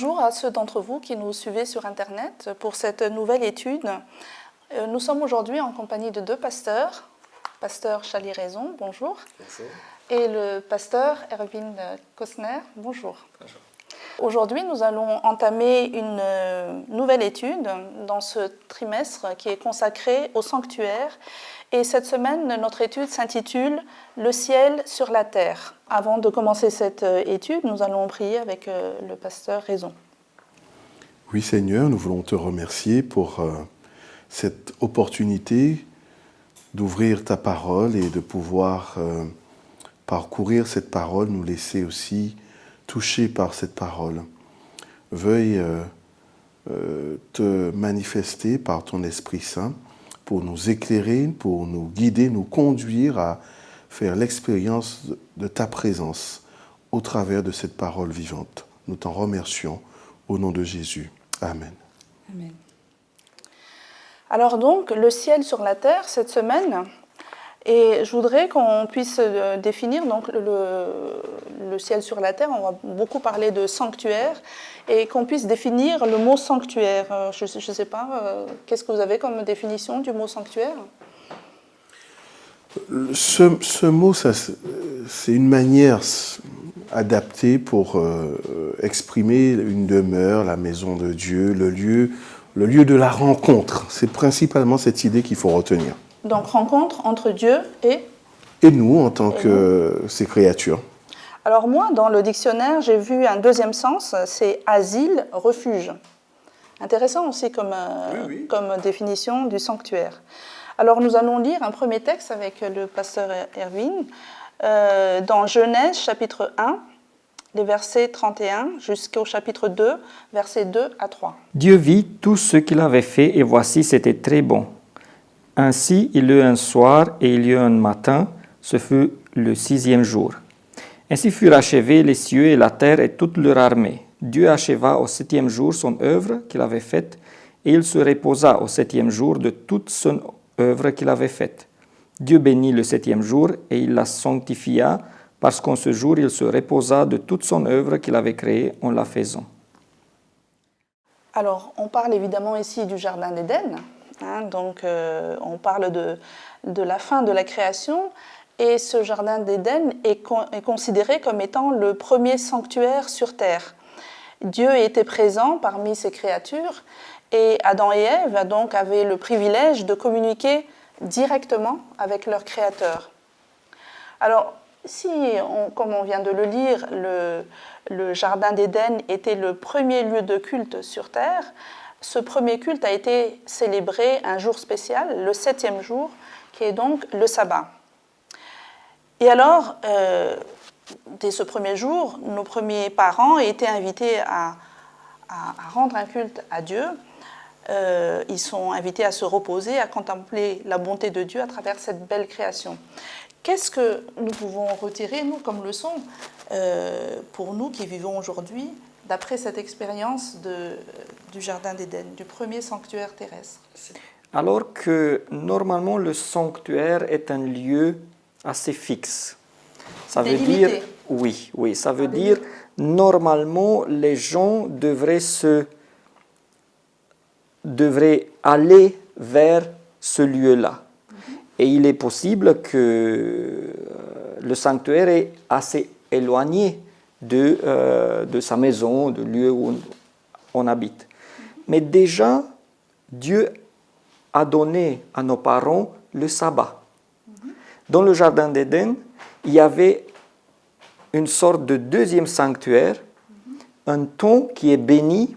Bonjour à ceux d'entre vous qui nous suivez sur Internet pour cette nouvelle étude. Nous sommes aujourd'hui en compagnie de deux pasteurs, pasteur Charlie Raison, bonjour. Bonjour. Et le pasteur Erwin Kostner, bonjour. Bonjour. Aujourd'hui, nous allons entamer une nouvelle étude dans ce trimestre qui est consacré au sanctuaire. Et cette semaine, notre étude s'intitule « Le ciel sur la terre ». Avant de commencer cette étude, nous allons prier avec le pasteur Raison. Oui Seigneur, nous voulons te remercier pour cette opportunité d'ouvrir ta parole et de pouvoir parcourir cette parole, nous laisser aussi toucher par cette parole. Veuille te manifester par ton Esprit Saint pour nous éclairer, pour nous guider, nous conduire à faire l'expérience de ta présence au travers de cette parole vivante. Nous t'en remercions au nom de Jésus. Amen. Amen. Alors donc, le ciel sur la terre, cette semaine, et je voudrais qu'on puisse définir donc le ciel sur la terre. On va beaucoup parler de sanctuaire et qu'on puisse définir le mot sanctuaire. Je ne sais pas, qu'est-ce que vous avez comme définition du mot sanctuaire ? Ce mot, c'est une manière adaptée pour exprimer une demeure, la maison de Dieu, le lieu de la rencontre. C'est principalement cette idée qu'il faut retenir. Donc, rencontre entre Dieu et nous, en tant que ses créatures. Alors moi, dans le dictionnaire, j'ai vu un deuxième sens, c'est asile, refuge. Intéressant aussi comme définition du sanctuaire. Alors nous allons lire un premier texte avec le pasteur Erwin, dans Genèse chapitre 1, les versets 31 jusqu'au chapitre 2, versets 2 à 3. Dieu vit tout ce qu'il avait fait et voici, c'était très bon. Ainsi, il y eut un soir et il y eut un matin, ce fut le 6e jour. Ainsi furent achevés les cieux et la terre et toute leur armée. Dieu acheva au 7e jour son œuvre qu'il avait faite, et il se reposa au 7e jour de toute son œuvre qu'il avait faite. Dieu bénit le 7e jour et il la sanctifia, parce qu'en ce jour il se reposa de toute son œuvre qu'il avait créée en la faisant. Alors, on parle évidemment ici du Jardin d'Éden. Donc, on parle de la fin de la création, et ce Jardin d'Éden est considéré comme étant le premier sanctuaire sur terre. Dieu était présent parmi ses créatures, et Adam et Ève donc avaient le privilège de communiquer directement avec leur Créateur. Alors, si, comme on vient de le lire, le Jardin d'Éden était le premier lieu de culte sur terre, ce premier culte a été célébré un jour spécial, le 7e jour, qui est donc le sabbat. Et alors, dès ce premier jour, nos premiers parents étaient invités à rendre un culte à Dieu. Ils sont invités à se reposer, à contempler la bonté de Dieu à travers cette belle création. Qu'est-ce que nous pouvons retirer, nous, comme leçon, pour nous qui vivons aujourd'hui, d'après cette expérience du Jardin d'Éden, du premier sanctuaire terrestre? Alors que normalement le sanctuaire est un lieu assez fixe. Ça veut dire, oui, ça veut dire normalement les gens devraient aller vers ce lieu-là. Et il est possible que le sanctuaire est assez éloigné de sa maison, du lieu où on habite. Mais déjà, Dieu a donné à nos parents le sabbat. Dans le Jardin d'Éden, il y avait une sorte de deuxième sanctuaire, un temps qui est béni,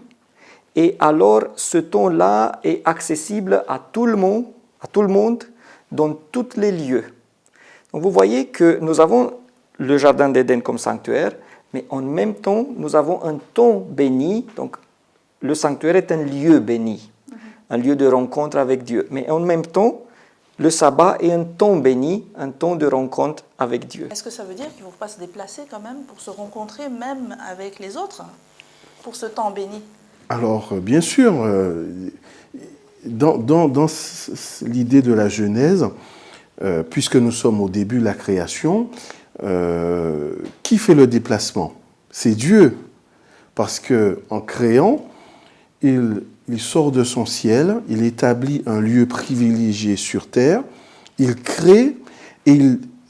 et alors ce temps-là est accessible à tout le monde dans tous les lieux. Donc vous voyez que nous avons le Jardin d'Éden comme sanctuaire, mais en même temps, nous avons un temps béni. Donc le sanctuaire est un lieu béni, un lieu de rencontre avec Dieu. Mais en même temps, le sabbat est un temps béni, un temps de rencontre avec Dieu. Est-ce que ça veut dire qu'il ne faut pas se déplacer quand même pour se rencontrer même avec les autres pour ce temps béni? Alors, bien sûr, dans l'idée de la Genèse, puisque nous sommes au début de la création, qui fait le déplacement? C'est Dieu. parce que en créant, il sort de son ciel, il établit un lieu privilégié sur terre, il crée, et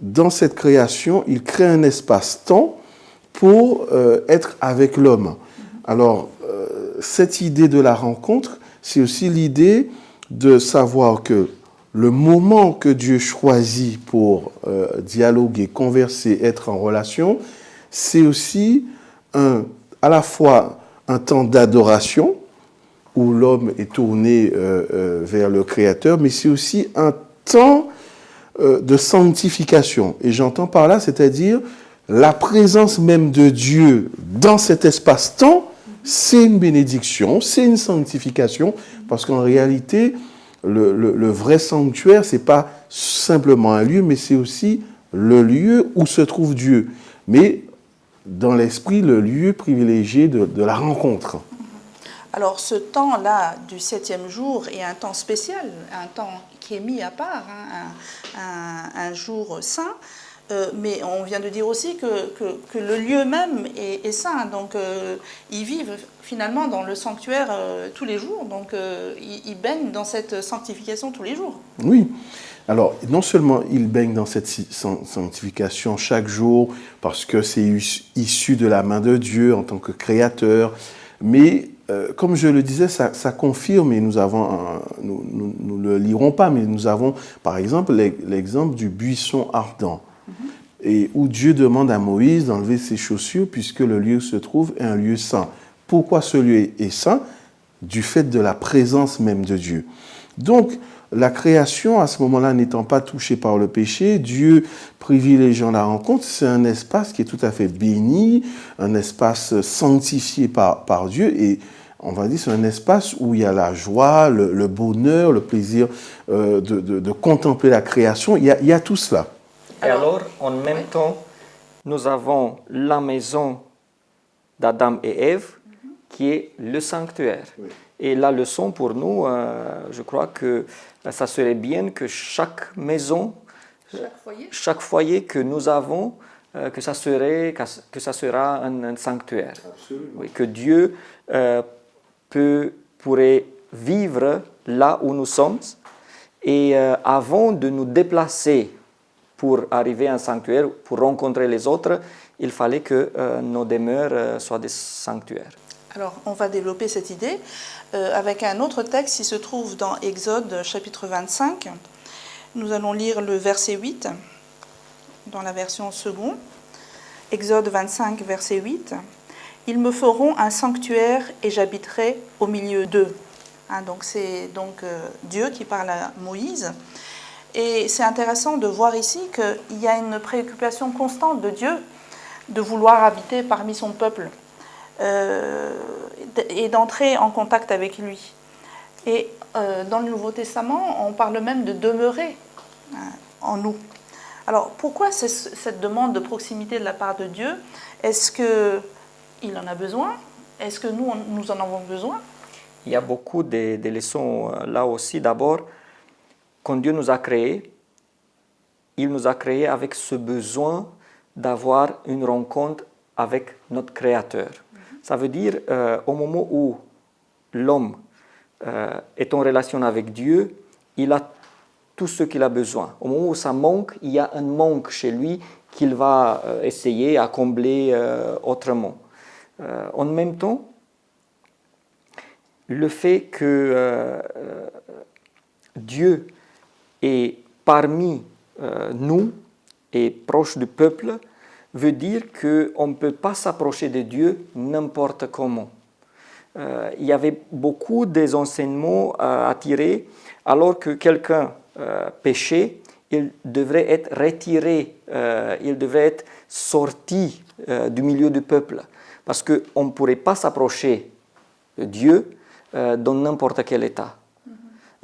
dans cette création, il crée un espace-temps pour être avec l'homme. Alors, cette idée de la rencontre, c'est aussi l'idée de savoir que le moment que Dieu choisit pour dialoguer, converser, être en relation, c'est aussi à la fois un temps d'adoration, où l'homme est tourné vers le Créateur, mais c'est aussi un temps de sanctification. Et j'entends par là, c'est-à-dire la présence même de Dieu dans cet espace-temps, c'est une bénédiction, c'est une sanctification, parce qu'en réalité, le vrai sanctuaire, ce n'est pas simplement un lieu, mais c'est aussi le lieu où se trouve Dieu. Mais dans l'esprit, le lieu privilégié de la rencontre. Alors ce temps-là du 7e jour est un temps spécial, un temps qui est mis à part, un jour saint, mais on vient de dire aussi que le lieu même est saint, donc ils vivent finalement dans le sanctuaire tous les jours, donc ils baignent dans cette sanctification tous les jours. Oui. Alors, non seulement ils baignent dans cette sanctification chaque jour, parce que c'est issu de la main de Dieu en tant que créateur, mais comme je le disais, ça confirme, et nous ne le lirons pas, mais nous avons par exemple l'exemple du buisson ardent, et où Dieu demande à Moïse d'enlever ses chaussures puisque le lieu où se trouve est un lieu saint. Pourquoi ce lieu est saint? Du fait de la présence même de Dieu. Donc, la création, à ce moment-là, n'étant pas touchée par le péché, Dieu privilégiant la rencontre, c'est un espace qui est tout à fait béni, un espace sanctifié par Dieu, et on va dire c'est un espace où il y a la joie, le bonheur, le plaisir de contempler la création, il y a tout cela. Et alors, en même temps, nous avons la maison d'Adam et Ève, qui est le sanctuaire. Oui. Et la leçon pour nous, je crois que ça serait bien que chaque maison, chaque foyer que nous avons, que ça sera un sanctuaire. Oui, que Dieu pourrait vivre là où nous sommes. Et avant de nous déplacer pour arriver à un sanctuaire, pour rencontrer les autres, il fallait que nos demeures soient des sanctuaires. Alors, on va développer cette idée avec un autre texte qui se trouve dans Exode chapitre 25. Nous allons lire le verset 8 dans la version seconde. Exode 25, verset 8. « Ils me feront un sanctuaire et j'habiterai au milieu d'eux. » Donc c'est Dieu qui parle à Moïse. Et c'est intéressant de voir ici qu'il y a une préoccupation constante de Dieu de vouloir habiter parmi son peuple. Et d'entrer en contact avec lui. Et dans le Nouveau Testament, on parle même de demeurer en nous. Alors, pourquoi cette demande de proximité de la part de Dieu? Est-ce qu'il en a besoin? Est-ce que nous en avons besoin? Il y a beaucoup de leçons là aussi. D'abord, quand Dieu nous a créés, il nous a créés avec ce besoin d'avoir une rencontre avec notre Créateur. Ça veut dire, au moment où l'homme est en relation avec Dieu, il a tout ce qu'il a besoin. Au moment où ça manque, il y a un manque chez lui qu'il va essayer à combler autrement. En même temps, le fait que Dieu est parmi nous et proche du peuple, veut dire qu'on ne peut pas s'approcher de Dieu n'importe comment. Il y avait beaucoup des enseignements à tirer. Alors que quelqu'un péchait, il devrait être retiré, il devrait être sorti du milieu du peuple. Parce qu'on ne pourrait pas s'approcher de Dieu dans n'importe quel état.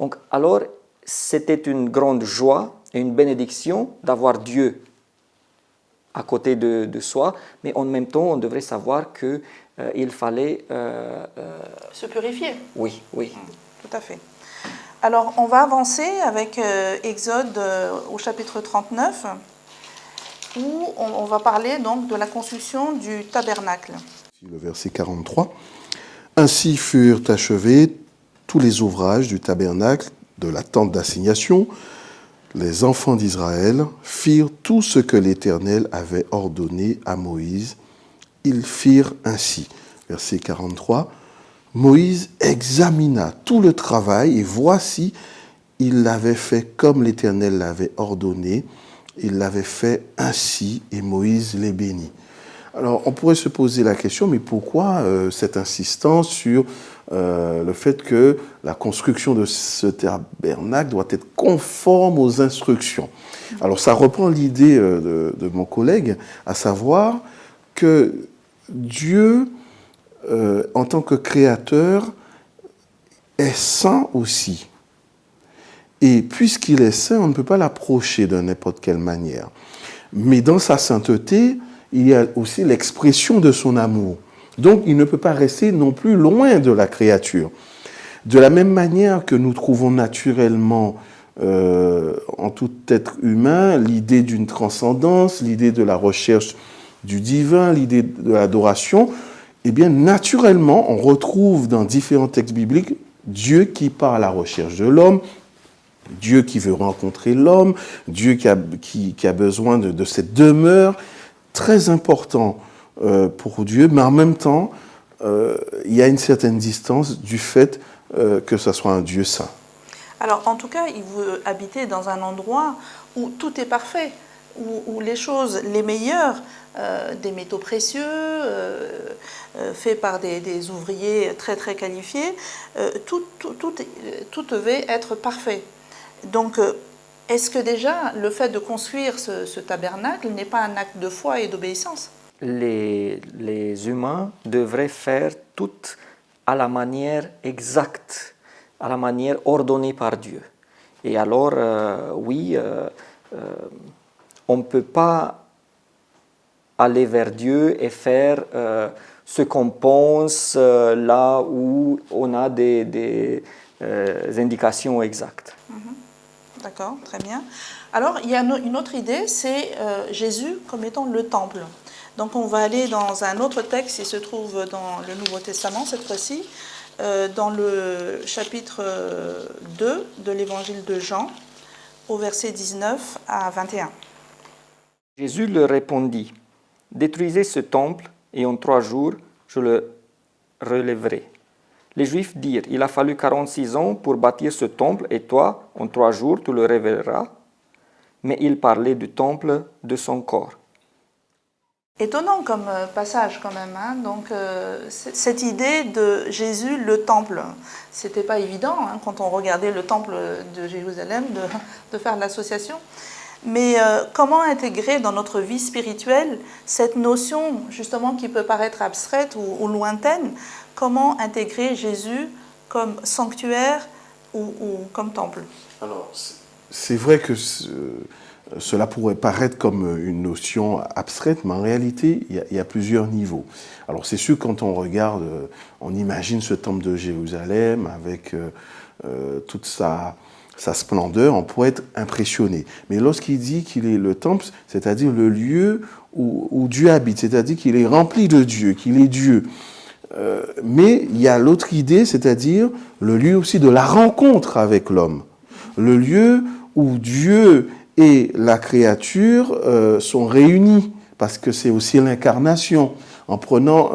Donc, alors, c'était une grande joie et une bénédiction d'avoir Dieu à côté de soi, mais en même temps, on devrait savoir qu'il fallait... se purifier. Oui. Tout à fait. Alors, on va avancer avec Exode au chapitre 39, où on va parler donc de la construction du tabernacle. Le verset 43. Ainsi furent achevés tous les ouvrages du tabernacle, de la tente d'assignation. Les enfants d'Israël firent tout ce que l'Éternel avait ordonné à Moïse. Ils firent ainsi. Verset 43. Moïse examina tout le travail et voici, il l'avait fait comme l'Éternel l'avait ordonné. Il l'avait fait ainsi et Moïse les bénit. Alors, on pourrait se poser la question, mais pourquoi cette insistance sur le fait que la construction de ce tabernacle doit être conforme aux instructions? Alors, ça reprend l'idée de mon collègue, à savoir que Dieu, en tant que créateur, est saint aussi. Et puisqu'il est saint, on ne peut pas l'approcher de n'importe quelle manière. Mais dans sa sainteté, il y a aussi l'expression de son amour. Donc, il ne peut pas rester non plus loin de la créature. De la même manière que nous trouvons naturellement en tout être humain l'idée d'une transcendance, l'idée de la recherche du divin, l'idée de l'adoration, eh bien, naturellement, on retrouve dans différents textes bibliques Dieu qui part à la recherche de l'homme, Dieu qui veut rencontrer l'homme, Dieu qui a besoin de cette demeure. Très important pour Dieu, mais en même temps, il y a une certaine distance du fait que ce soit un Dieu saint. Alors, en tout cas, il veut habiter dans un endroit où tout est parfait, où les choses les meilleures, des métaux précieux, faits par des ouvriers très très qualifiés, tout devait être parfait. Donc, est-ce que déjà le fait de construire ce tabernacle n'est pas un acte de foi et d'obéissance? Les humains devraient faire tout à la manière exacte, à la manière ordonnée par Dieu. Et alors, on ne peut pas aller vers Dieu et faire ce qu'on pense là où on a des indications exactes. D'accord, très bien. Alors, il y a une autre idée, c'est Jésus comme étant le temple. Donc, on va aller dans un autre texte, il se trouve dans le Nouveau Testament cette fois-ci, dans le chapitre 2 de l'évangile de Jean, au verset 19 à 21. Jésus leur répondit, « Détruisez ce temple et en 3 jours, je le relèverai. » Les Juifs dirent, « Il a fallu 46 ans pour bâtir ce temple et toi, en 3 jours, tu le relèveras. » Mais il parlait du temple de son corps. Étonnant comme passage quand même, hein. Donc cette idée de Jésus, le temple, c'était pas évident hein, quand on regardait le temple de Jérusalem de faire l'association. Mais comment intégrer dans notre vie spirituelle cette notion justement qui peut paraître abstraite ou lointaine, comment intégrer Jésus comme sanctuaire ou comme temple? Alors, c'est vrai que cela pourrait paraître comme une notion abstraite, mais en réalité, il y a plusieurs niveaux. Alors, c'est sûr, quand on regarde, on imagine ce temple de Jérusalem avec toute sa splendeur, on pourrait être impressionné. Mais lorsqu'il dit qu'il est le temple, c'est-à-dire le lieu où Dieu habite, c'est-à-dire qu'il est rempli de Dieu, qu'il est Dieu. Mais il y a l'autre idée, c'est-à-dire le lieu aussi de la rencontre avec l'homme. Le lieu où Dieu et la créature sont réunis, parce que c'est aussi l'incarnation. En prenant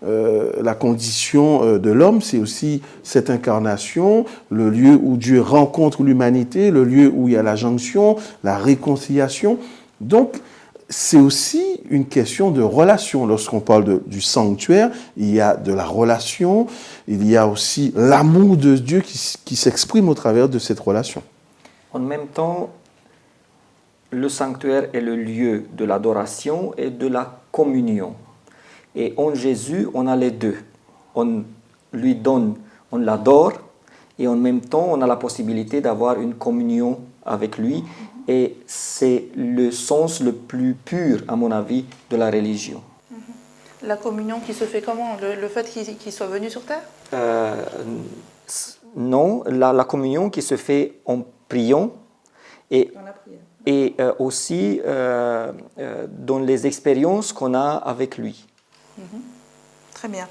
la condition de l'homme, c'est aussi cette incarnation, le lieu où Dieu rencontre l'humanité, le lieu où il y a la jonction, la réconciliation. Donc, c'est aussi une question de relation. Lorsqu'on parle du sanctuaire, il y a de la relation, il y a aussi l'amour de Dieu qui s'exprime au travers de cette relation. En même temps, le sanctuaire est le lieu de l'adoration et de la communion. Et en Jésus, on a les deux. On lui donne, on l'adore, et en même temps, on a la possibilité d'avoir une communion avec lui. Et c'est le sens le plus pur, à mon avis, de la religion. La communion qui se fait comment? Le fait qu'il soit venu sur terre? Non, la communion qui se fait en priant et, Dans la prière. et aussi dans les expériences qu'on a avec lui. Très bien.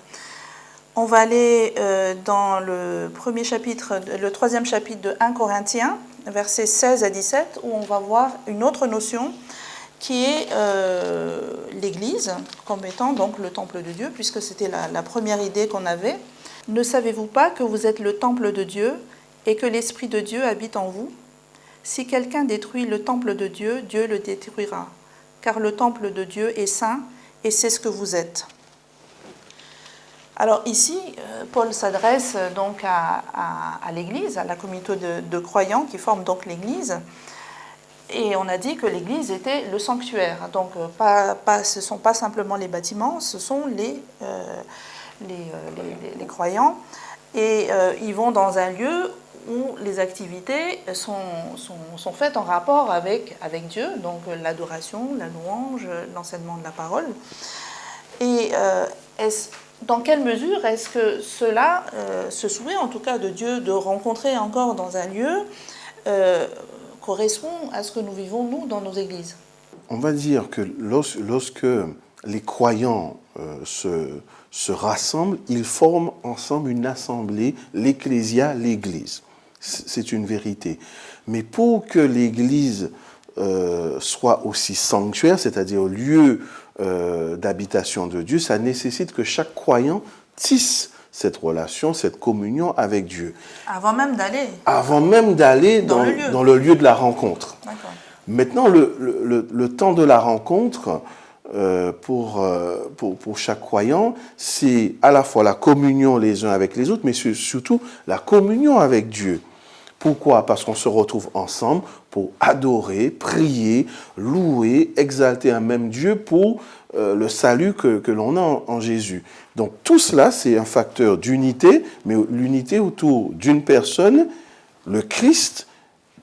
On va aller dans le troisième chapitre de 1 Corinthiens, versets 16 à 17, où on va voir une autre notion qui est l'Église, comme étant donc le temple de Dieu, puisque c'était la première idée qu'on avait. Ne savez-vous pas que vous êtes le temple de Dieu et que l'Esprit de Dieu habite en vous ? Si quelqu'un détruit le temple de Dieu, Dieu le détruira, car le temple de Dieu est saint et c'est ce que vous êtes. Alors ici, Paul s'adresse donc à l'Église, à la communauté de croyants qui forment donc l'Église. Et on a dit que l'Église était le sanctuaire. Donc ce ne sont pas simplement les bâtiments, ce sont les croyants. Et ils vont dans un lieu où les activités sont faites en rapport avec Dieu, donc l'adoration, la louange, l'enseignement de la parole. Et dans quelle mesure est-ce que cela, ce souhait en tout cas de Dieu de rencontrer encore dans un lieu, correspond à ce que nous vivons nous dans nos églises? On va dire que lorsque les croyants se rassemblent, ils forment ensemble une assemblée, l'ecclésia, l'église. C'est une vérité. Mais pour que l'église soit aussi sanctuaire, c'est-à-dire lieu d'habitation de Dieu, ça nécessite que chaque croyant tisse cette relation, cette communion avec Dieu. Avant même d'aller dans le lieu de la rencontre. D'accord. Maintenant, le temps de la rencontre, pour chaque croyant, c'est à la fois la communion les uns avec les autres, mais surtout la communion avec Dieu. Pourquoi ? Parce qu'on se retrouve ensemble pour adorer, prier, louer, exalter un même Dieu pour le salut que l'on a en Jésus. Donc tout cela, c'est un facteur d'unité, mais l'unité autour d'une personne, le Christ.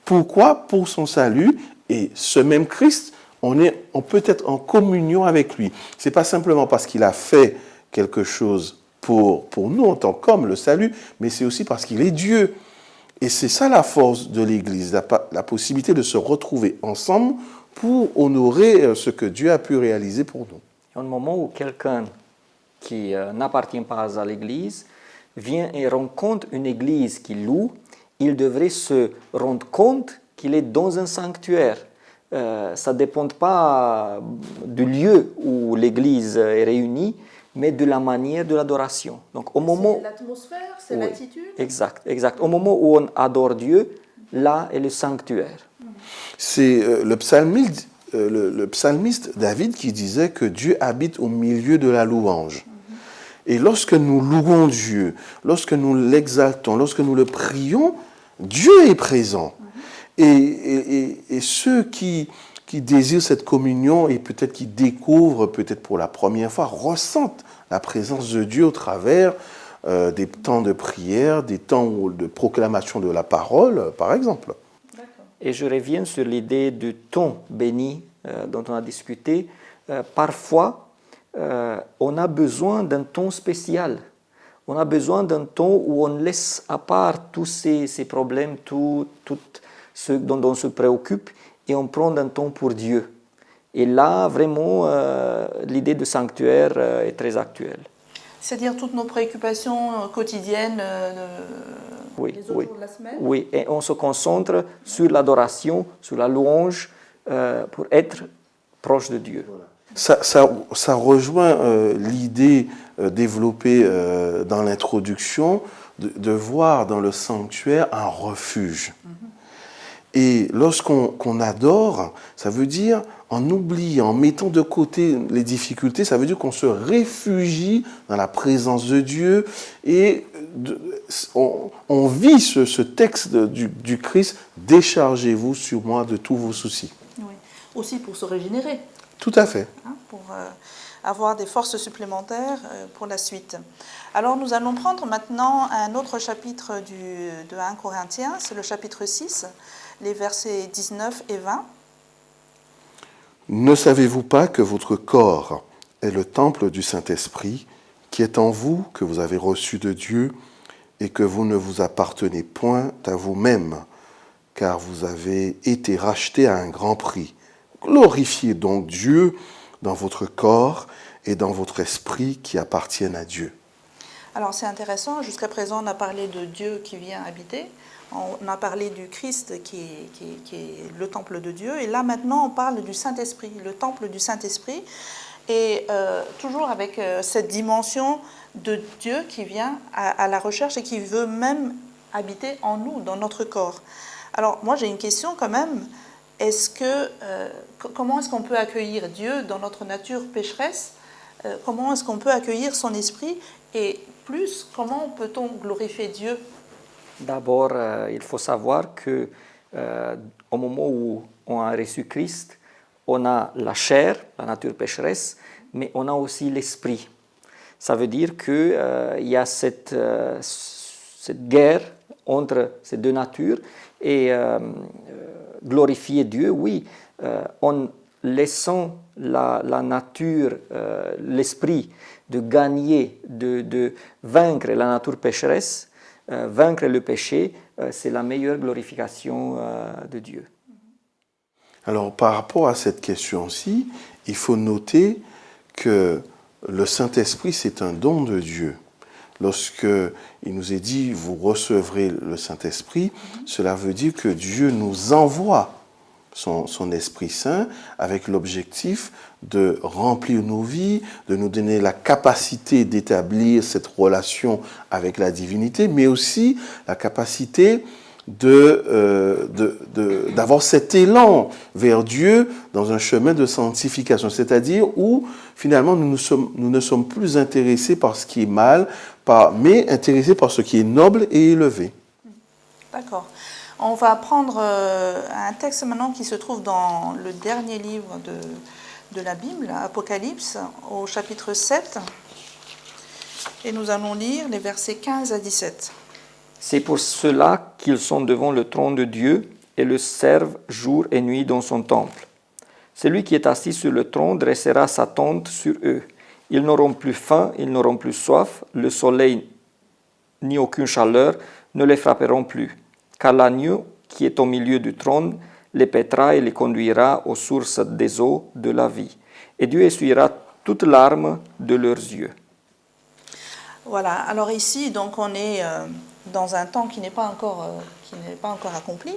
Pourquoi ? Pour son salut. Et ce même Christ, on peut être en communion avec lui. Ce n'est pas simplement parce qu'il a fait quelque chose pour nous en tant qu'hommes, le salut, mais c'est aussi parce qu'il est Dieu. Et c'est ça la force de l'Église, la possibilité de se retrouver ensemble pour honorer ce que Dieu a pu réaliser pour nous. Un moment où quelqu'un qui n'appartient pas à l'Église vient et rencontre une Église qui loue, il devrait se rendre compte qu'il est dans un sanctuaire. Ça ne dépend pas du lieu où l'Église est réunie, mais de la manière de l'adoration. Donc, au moment, c'est l'atmosphère, c'est l'attitude. Exact. Au moment où on adore Dieu, là est le sanctuaire. C'est le psalmiste David qui disait que Dieu habite au milieu de la louange. Et lorsque nous louons Dieu, lorsque nous l'exaltons, lorsque nous le prions, Dieu est présent. Et ceux qui désirent cette communion et peut-être qui découvrent, peut-être pour la première fois, ressentent la présence de Dieu au travers des temps de prière, des temps de proclamation de la parole, par exemple. Et je reviens sur l'idée du temps béni dont on a discuté. Parfois, on a besoin d'un temps spécial. On a besoin d'un temps où on laisse à part tous ces problèmes, tout ce dont on se préoccupe, et on prend un temps pour Dieu. Et là, vraiment, l'idée de sanctuaire est très actuelle. C'est-à-dire toutes nos préoccupations quotidiennes Oui, les autres jours de la semaine. Oui, et on se concentre sur l'adoration, sur la louange, pour être proche de Dieu. Ça rejoint l'idée développée dans l'introduction de voir dans le sanctuaire un refuge. Et lorsqu'on adore, ça veut dire, en oubliant, en mettant de côté les difficultés, ça veut dire qu'on se réfugie dans la présence de Dieu et on vit ce texte du Christ, déchargez-vous sur moi de tous vos soucis. Oui. Aussi pour se régénérer. Tout à fait. Pour avoir des forces supplémentaires pour la suite. Alors nous allons prendre maintenant un autre chapitre de 1 Corinthiens, c'est le chapitre 6, les versets 19 et 20. Ne savez-vous pas que votre corps est le temple du Saint-Esprit qui est en vous, que vous avez reçu de Dieu, et que vous ne vous appartenez point à vous-même, car vous avez été rachetés à un grand prix. Glorifiez donc Dieu dans votre corps et dans votre esprit qui appartiennent à Dieu. Alors c'est intéressant, jusqu'à présent on a parlé de Dieu qui vient habiter, on a parlé du Christ qui est le temple de Dieu, et là maintenant on parle du Saint-Esprit, le temple du Saint-Esprit, et toujours avec cette dimension de Dieu qui vient à la recherche et qui veut même habiter en nous, dans notre corps. Alors moi j'ai une question quand même, comment est-ce qu'on peut accueillir Dieu dans notre nature pécheresse? Comment est-ce qu'on peut accueillir son esprit? Et plus, comment peut-on glorifier Dieu? D'abord, il faut savoir que au moment où on a reçu Christ, on a la chair, la nature pécheresse, mais on a aussi l'esprit. Ça veut dire qu'il y a cette guerre entre ces deux natures, et glorifier Dieu, oui, en laissant la nature, l'esprit, de gagner, de vaincre la nature pécheresse, vaincre le péché, c'est la meilleure glorification de Dieu. Alors, par rapport à cette question-ci, il faut noter que le Saint-Esprit, c'est un don de Dieu. Lorsque il nous est dit, vous recevrez le Saint-Esprit, cela veut dire que Dieu nous envoie son Esprit Saint avec l'objectif de remplir nos vies, de nous donner la capacité d'établir cette relation avec la divinité, mais aussi la capacité d'avoir cet élan vers Dieu dans un chemin de sanctification, c'est-à-dire où finalement nous ne sommes plus intéressés par ce qui est mal, mais intéressés par ce qui est noble et élevé. D'accord. On va prendre un texte maintenant qui se trouve dans le dernier livre de la Bible, Apocalypse, au chapitre 7, et nous allons lire les versets 15 à 17. C'est pour cela qu'ils sont devant le trône de Dieu et le servent jour et nuit dans son temple. Celui qui est assis sur le trône dressera sa tente sur eux. Ils n'auront plus faim, ils n'auront plus soif, le soleil ni aucune chaleur ne les frapperont plus. Car l'agneau qui est au milieu du trône les paîtra et les conduira aux sources des eaux de la vie. Et Dieu essuiera toute larme de leurs yeux. Voilà, alors ici, donc on est dans un temps qui n'est pas encore accompli,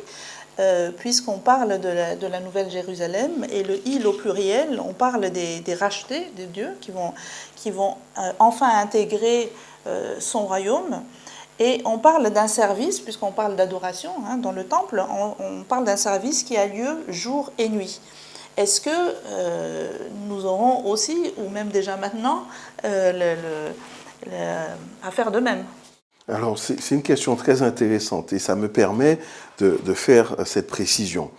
puisqu'on parle de la Nouvelle Jérusalem, et le « il » au pluriel, on parle des rachetés de Dieu qui vont enfin intégrer son royaume. Et on parle d'un service, puisqu'on parle d'adoration dans le temple, on parle d'un service qui a lieu jour et nuit. Est-ce que nous aurons aussi, ou même déjà maintenant, à faire de même? Alors, c'est une question très intéressante et ça me permet de faire cette précision.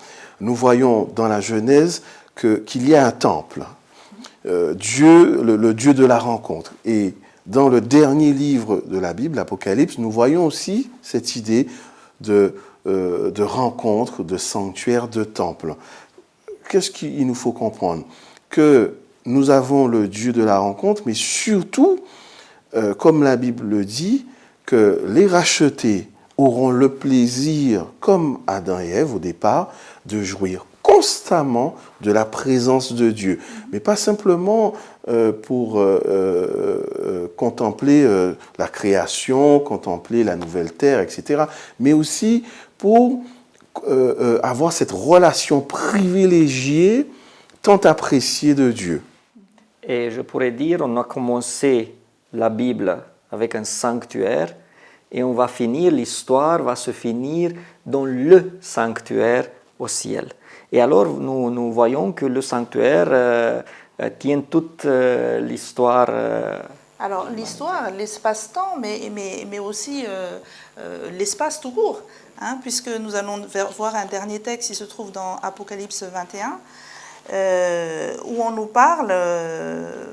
Nous voyons dans la Genèse qu'il y a un temple, Dieu, le Dieu de la rencontre. Et dans le dernier livre de la Bible, l'Apocalypse, nous voyons aussi cette idée de rencontre, de sanctuaire, de temple. Qu'est-ce qu'il nous faut comprendre? Que nous avons le Dieu de la rencontre, mais surtout, comme la Bible le dit, que les rachetés auront le plaisir, comme Adam et Ève au départ, de jouir constamment de la présence de Dieu. Mais pas simplement pour contempler la création, contempler la nouvelle terre, etc., mais aussi pour avoir cette relation privilégiée, tant appréciée de Dieu. Et je pourrais dire, on a commencé la Bible avec un sanctuaire, et on va finir, l'histoire va se finir dans le sanctuaire au ciel. Et alors, nous voyons que le sanctuaire tient toute l'histoire. Alors, l'histoire, l'espace-temps, mais aussi l'espace tout court, puisque nous allons voir un dernier texte qui se trouve dans Apocalypse 21, où on nous parle,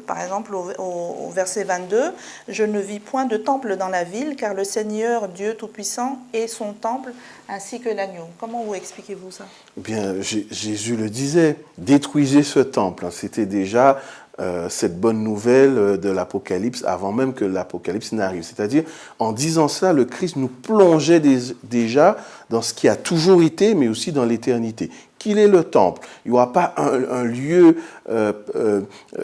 par exemple au verset 22, « Je ne vis point de temple dans la ville, car le Seigneur Dieu Tout-Puissant est son temple, ainsi que l'agneau. » Comment vous expliquez-vous ça? Eh bien, Jésus le disait, détruisez ce temple. C'était déjà cette bonne nouvelle de l'Apocalypse avant même que l'Apocalypse n'arrive. C'est-à-dire, en disant cela, le Christ nous plongeait déjà dans ce qui a toujours été, mais aussi dans l'éternité. qu'il est le temple. Il n'y aura pas un lieu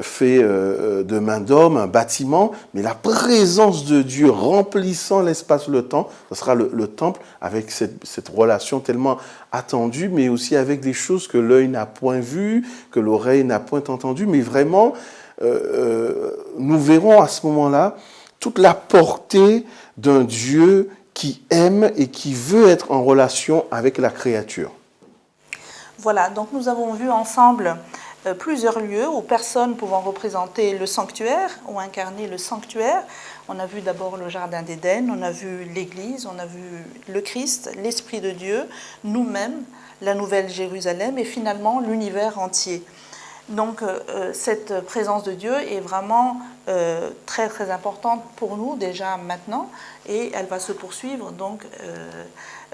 fait de main d'homme, un bâtiment, mais la présence de Dieu remplissant l'espace, le temps, ce sera le temple avec cette relation tellement attendue, mais aussi avec des choses que l'œil n'a point vues, que l'oreille n'a point entendues, mais vraiment, nous verrons à ce moment-là toute la portée d'un Dieu qui aime et qui veut être en relation avec la créature. Voilà, donc nous avons vu ensemble plusieurs lieux ou personnes pouvant représenter le sanctuaire ou incarner le sanctuaire. On a vu d'abord le Jardin d'Éden, on a vu l'Église, on a vu le Christ, l'Esprit de Dieu, nous-mêmes, la Nouvelle Jérusalem et finalement l'univers entier. Donc cette présence de Dieu est vraiment très très importante pour nous déjà maintenant et elle va se poursuivre donc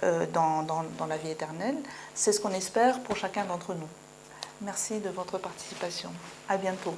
dans la vie éternelle. C'est ce qu'on espère pour chacun d'entre nous. Merci de votre participation. À bientôt.